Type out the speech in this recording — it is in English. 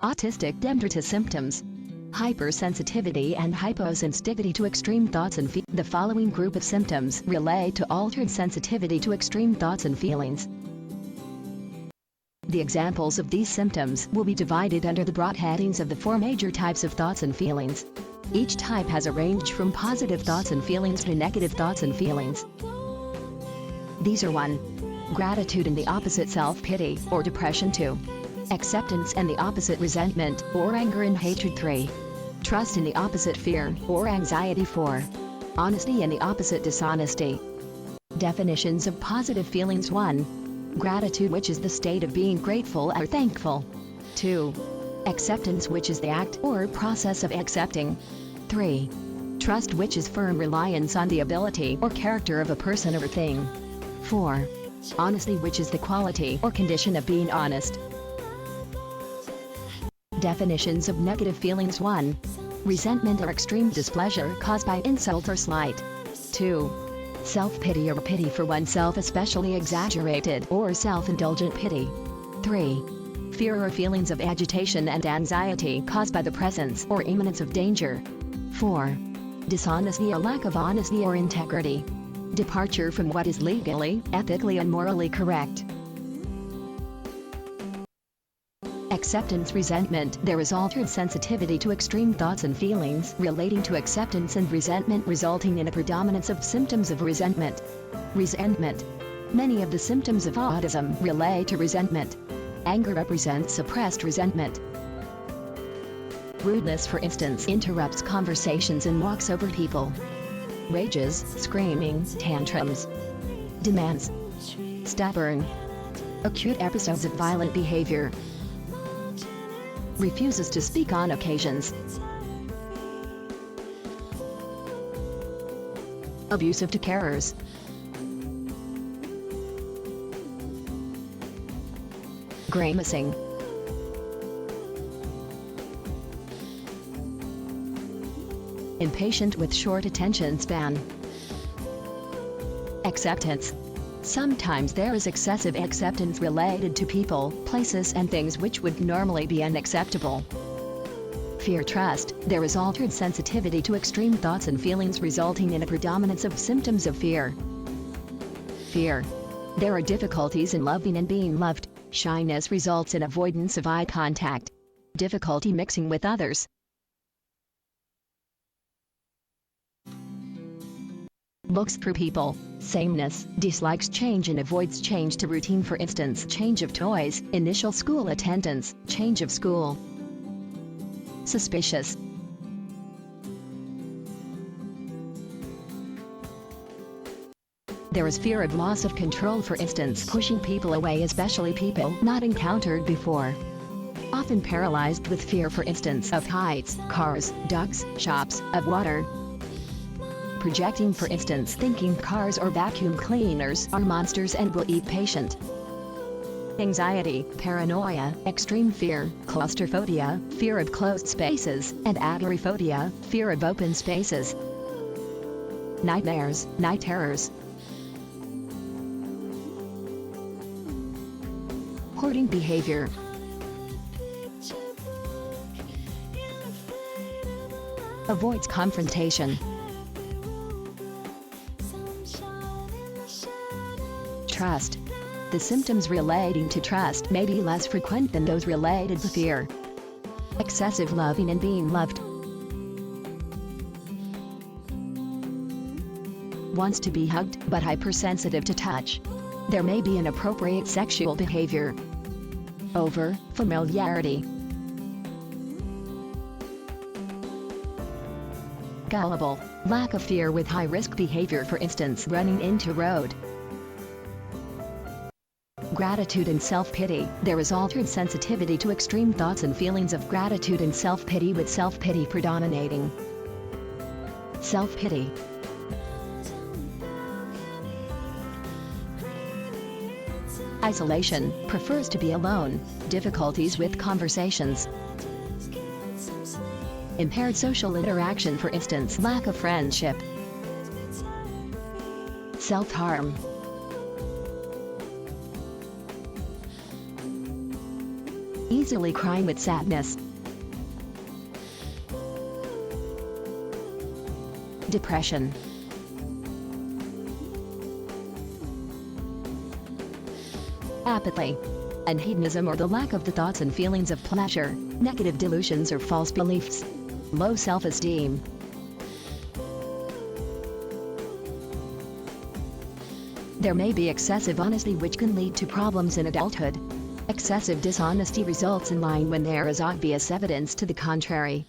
Autistic dendritis symptoms. Hypersensitivity and hyposensitivity to extreme thoughts and feelings. The following group of symptoms relate to altered sensitivity to extreme thoughts and feelings. The examples of these symptoms will be divided under the broad headings of the four major types of thoughts and feelings. Each type has a range from positive thoughts and feelings to negative thoughts and feelings. These are 1. Gratitude and the opposite self-pity or depression. 2. Acceptance and the opposite resentment or anger and hatred. 3. Trust and the opposite fear or anxiety. 4. Honesty and the opposite dishonesty. Definitions of positive feelings. 1. Gratitude, which is the state of being grateful or thankful. 2. Acceptance, which is the act or process of accepting. 3. Trust, which is firm reliance on the ability or character of a person or thing. 4. Honesty, which is the quality or condition of being honest. Definitions of negative feelings. 1. Resentment or extreme displeasure caused by insult or slight. 2. Self-pity or pity for oneself, especially exaggerated or self-indulgent pity. 3. Fear or feelings of agitation and anxiety caused by the presence or imminence of danger. 4. Dishonesty or lack of honesty or integrity. Departure from what is legally, ethically and morally correct. Acceptance. Resentment. There is altered sensitivity to extreme thoughts and feelings relating to acceptance and resentment, resulting in a predominance of symptoms of resentment. Resentment. Many of the symptoms of autism relate to resentment. Anger represents suppressed resentment. Rudeness, for instance, interrupts conversations and walks over people. Rages, screaming, tantrums. Demands. Stubborn. Acute episodes of violent behavior. Refuses to speak on occasions. Abusive to carers. Grimacing. Impatient with short attention span. Acceptance. Sometimes there is excessive acceptance related to people, places and things which would normally be unacceptable. Fear. Trust. There is altered sensitivity to extreme thoughts and feelings, resulting in a predominance of symptoms of fear. Fear. There are difficulties in loving and being loved. Shyness results in avoidance of eye contact. Difficulty mixing with others. Looks through people. Sameness. Dislikes change and avoids change to routine, for instance, change of toys, initial school attendance, change of school. Suspicious. There is fear of loss of control, for instance, pushing people away, especially people not encountered before. Often paralyzed with fear, for instance, of heights, cars, dogs, shops, of water. Projecting, for instance, thinking cars or vacuum cleaners are monsters and will eat patient. Anxiety, paranoia, extreme fear, claustrophobia, fear of closed spaces, and agoraphobia, fear of open spaces. Nightmares, night terrors. Hoarding behavior. Avoids confrontation. Trust. The symptoms relating to trust may be less frequent than those related to fear. Excessive loving and being loved. Wants to be hugged, but hypersensitive to touch. There may be inappropriate sexual behavior. Over familiarity. Gullible. Lack of fear with high-risk behavior, for instance, running into road. Gratitude and self-pity. There is altered sensitivity to extreme thoughts and feelings of gratitude and self-pity, with self-pity predominating. Self-pity. Isolation. Prefers to be alone. Difficulties with conversations. Impaired social interaction, for instance, lack of friendship. Self-harm. easily crying with sadness, depression, apathy, and hedonism, or the lack of the thoughts and feelings of pleasure, negative delusions or false beliefs, low self-esteem. There may be excessive honesty, which can lead to problems in adulthood. Excessive dishonesty results in lying when there is obvious evidence to the contrary.